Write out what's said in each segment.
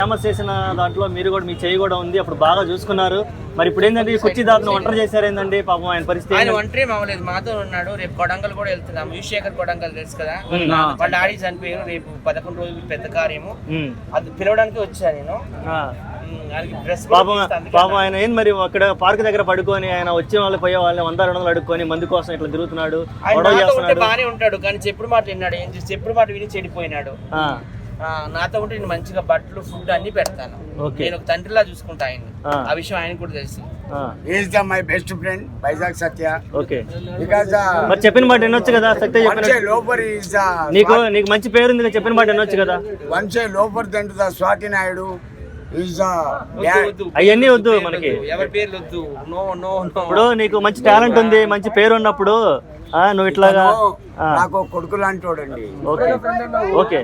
Famous చేసిన దాంట్లో మీరు కూడా మీ చేయి కూడా ఉంది, అప్పుడు బాగా చూసుకున్నారు. మరి ఇప్పుడు ఏంటంటే కుర్చీ దాతను ఒంటరి చేశారు ఏంటండి పాపం ఆయన పరిస్థితి? ఆయన ఒంటరి మామూలేదు, మాతో ఉన్నాడు. రేపు కొడంగల్ కూడా వెళ్తున్నాం. యుశేఖర్ కొడంగల్ తెలుసు కదా, వాళ్ళ డాడీ చనిపోయారు. రేపు 11 రోజులు పెద్ద కార్యము, అది పిలవడానికి వచ్చా నేను. పాపం ఆయన ఏం మరి అక్కడ పార్క్ దగ్గర పడుకొని ఆయన వచ్చే వాళ్ళు పోయే వాళ్ళని 100-200 అడుక్కొని మందు కోసం ఇట్లా తిరుగుతున్నాడు, బాగానే ఉంటాడు. కానీ చెప్పుడు మాట విన్నాడు, ఏం చేసి చెప్పుడు మాట విని చెడిపోయినాడు. నాతో ఉంటే నేను మంచిగా బట్టలు ఫుడ్ అన్ని పెడతాను. నేను ఒక తండ్రిలా చూసుకుంటా ఆయన. ఆ విషయం ఆయన కూడా తెలుసు. My best friend Vizag Satya. Okay, మరి చెప్పిన మాట వినొచ్చు కదా సత్య? నీకు మంచి పేరు ఉంది, చెప్పిన మాట వినొచ్చు కదా. వన్సే లోపర్ దంటు స్వాతి నాయుడు. అవన్నీ వద్దు మనకి, ఎవరి పేర్లు వద్దు. No no no. ఇప్పుడు నీకు మంచి టాలెంట్ ఉంది, మంచి పేరు ఉన్నప్పుడు నువ్వు ఇట్లాగా నాకు కొడుకు లాంటి. ఓకే,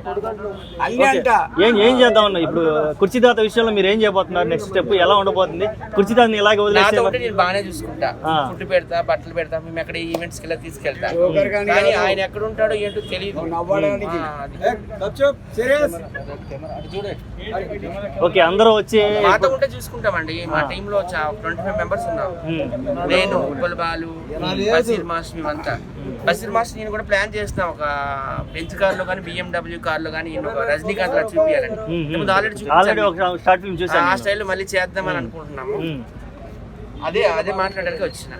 ఏం చేద్దాం అన్న ఇప్పుడు కుర్చీదాత విషయంలో మీరు ఏం చేయబోతున్నారు? నెక్స్ట్ స్టెప్ ఎలా ఉండబోతుంది? కుర్చీదాతని ఇలాగే వదిలేస్తే నేను బాగానే చూసుకుంటా, ఫుడ్ పెడతా, బట్టలు పెడతా, మేము ఎక్కడ ఈవెంట్స్ కి తీసుకెళ్తా. కానీ ఆయన ఎక్కడ ఉంటాడో ఏంటో తెలియదు. ఓకే, అందరూ వచ్చి మాతో ఉంటే చూసుకుంటామండి. మా టీమ్ లో 25 మెంబర్స్ ఉన్నాం. నేను బాలు, బషీర్ మాస్టర్, మేమంతా. బషీర్ మాస్టర్ నేను కూడా ప్లాన్ చేస్తున్నా, ఒక బెంచ్ కార్ లో కానీ BMW కార్ లో కానీ రజనీకాంత్ లా చూపించాలని. ఆల్రెడీ ఆ స్టైల్ మళ్ళీ చేద్దామని అనుకుంటున్నాము. అదే మాట్లాడడానికి వచ్చిన.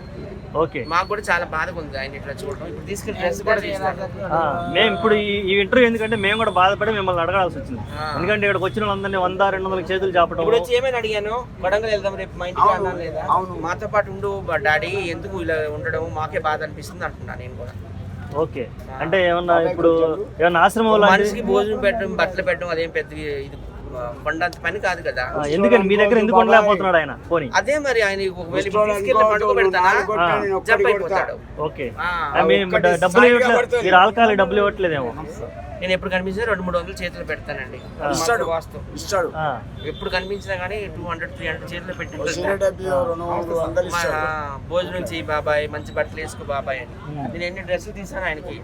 ఓకే, మాకు కూడా చాలా బాధగా ఉంది ఆయన ఇట్లా చూడడం. ఇప్పుడు తీసుకెళ్ళి డ్రెస్ కూడా చేస్తాను. మేము ఇప్పుడు ఈ ఇంటర్వ్యూ ఎందుకంటే మేము కూడా బాధపడి మిమ్మల్ని అడగాల్సి వచ్చింది. ఎందుకంటే ఇక్కడికి వచ్చిన వాళ్ళందరినీ 100-200 చేతులు చాపడం. ఇప్పుడు వచ్చి ఏమైనా అడిగాను, కొడంగల్ వెళ్దాం రేపు మా ఇంటికి అన్నా లేదా, మాతో పాటు ఉండు డాడీ, ఎందుకు ఇలా ఉండడం మాకే బాధ అనిపిస్తుంది అంటున్నా నేను కూడా. ఓకే, అంటే ఏమన్నా ఇప్పుడు ఏమన్నా ఆశ్రమం మనిషికి భోజనం పెట్టడం, బట్టలు పెట్టడం అదేం పెద్ద ఇది కొండంత పని కాదు కదా. ఎందుకని మీ దగ్గర ఎందుకు ఉండలేకపోతున్నాడు ఆయన? పోనీ అదే మరి ఆయన జంప్ అయిపోతాడు. ఓకే, డబ్బులు ఇవ్వట్లేదు, మీరు ఆల్కహాల్ డబ్బులు ఇవ్వట్లేదేమో. నేను ఎప్పుడు కనిపించినా 200-300 చేతులు పెడతానండి. ఎప్పుడు కనిపించినా కానీ 200-300 చేతులు పెట్టి భోజనం చేయి బాబాయ్, మంచి బట్టలు వేసుకో బాబాయ్ అని. నేను ఎన్ని డ్రెస్సులు తీసాను ఆయనకి.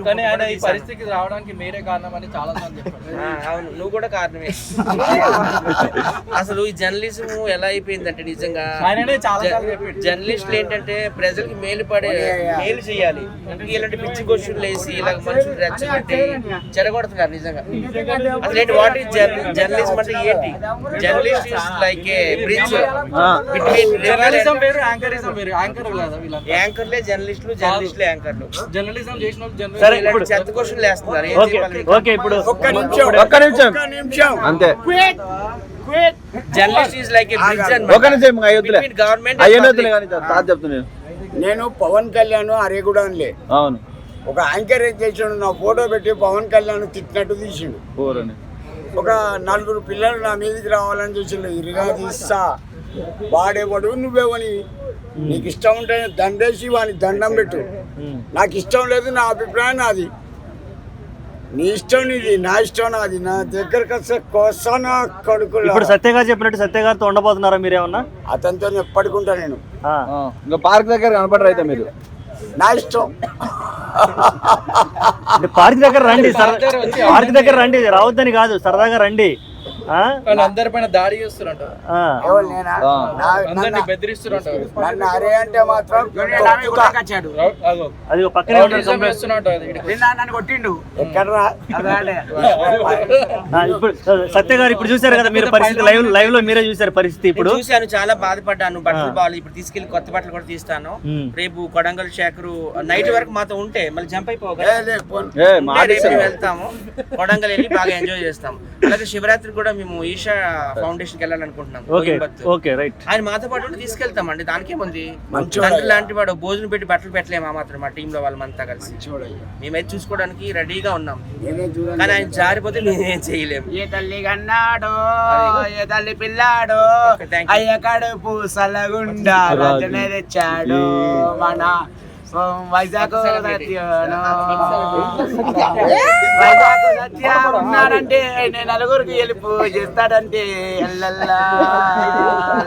కానీ ఆయన ఈ పరిస్థితికి రావడానికి మీరే కారణం అని చాలా మంది చెప్పారు. అవును, నువ్వు కూడా కారణమే. అసలు ఈ జర్నలిజం ఎలా అయిపోయిందంటే నిజంగా జర్నలిస్టులు ఏంటంటే ప్రజలకి మేలు చేయాలి. ఇలాంటి పిచ్చి క్వశ్చన్లు వేసి ఇలా మనుషులు రెచ్చగొట్టి చెడగొడుతున్నారు నిజంగా. అసలు వాట్ ఈస్ జర్నలిజం అంటే ఏంటి? Journalist is like a bridge between యాంకర్లే జర్నలిస్టులు, జర్నలిస్టులే యాంకర్లు. జర్నలిజం చేసిన చెత్త క్వశ్చన్లు వేస్తున్నారు. ఓకే, ఇప్పుడు ఒక్క నిమిషం అంతే. Journalist is like a bridge అన్నమాట. చెప్తున్నాను నేను పవన్ కళ్యాణ్ అరేగుడ అనిలే. అవును, ఒక యాంకర్ ఏం చేసాడు, నా ఫోటో పెట్టి పవన్ కళ్యాణ్ తిట్టినట్టు తీసిండు. ఒక 4 పిల్లలు నా మీదకి రావాలని చూసిండు. ఇరుగా తీస్తా, వాడేవాడు నువ్వేవని, నీకు ఇష్టం ఉంటే దండేసి వాని దండం పెట్టు. నాకు ఇష్టం లేదు, నా అభిప్రాయం నాది, నీ ఇష్టం నీది, నా ఇష్టం నాది. నా దగ్గరకు వస్తే కోసానా కొడుకు. ఇప్పుడు సత్య గారు చెప్పినట్టు సత్య గారితో ఉండబోతున్నారా మీరేమన్నా? అతనితో ఎప్పటికుంటా నేను. ఇంకా పార్క్ దగ్గర కనపడరు అయితే మీరు? నా ఇష్టం. పార్క్ దగ్గర రండి, పార్క్ దగ్గర రండి, రావద్దని కాదు, సరదాగా రండి. అందరిపైన దాడి చేస్తున్నట్టు, నన్ను అరే అంటే మాత్రం అది పక్కనే కొట్టిండు. ఎక్కడరా ఇప్పుడు సత్య గారు ఇప్పుడు చూసారు కదా మీరు పరిస్థితి, లైవ్ లో మీరే చూసారు పరిస్థితి. ఇప్పుడు చూశాను, చాలా బాధపడ్డాను. బట్టలు బాగాలి, ఇప్పుడు తీసుకెళ్లి కొత్త బట్టలు కూడా తీస్తాను. రేపు కొడంగల్ శేఖరు నైట్ వరకు మాతో ఉంటే మళ్ళీ జంప్ అయిపోవాలి. వెళ్తాము కొడంగల్ వెళ్ళి బాగా ఎంజాయ్ చేస్తాం. అలాగే శివరాత్రి కూడా మేము ఈషా ఫౌండేషన్ కి వెళ్ళాలనుకుంటున్నాం. ఆయన మాతో పాటు తీసుకెళ్తామండి, దానికేముంది. తండ్రి లాంటి వాడు, భోజనం పెట్టి బట్టలు పెట్టలేము మాత్రం. మా టీమ్ లో వాళ్ళంతా కలిసి మేమైతే చూసుకోవడానికి రెడీగా ఉన్నాం. కానీ ఆయన జారిపోతే మేమేం చేయలేము. ఏ తల్లి కన్నాడో, ఏ తల్లి పిల్లాడో, అయ్య కడుపు సలగుండా తెచ్చాడు మన వైజాగ్ సత్య ఉన్నాడంటే నేను నలుగురికి వెళ్ళిపో చేస్తాడంటే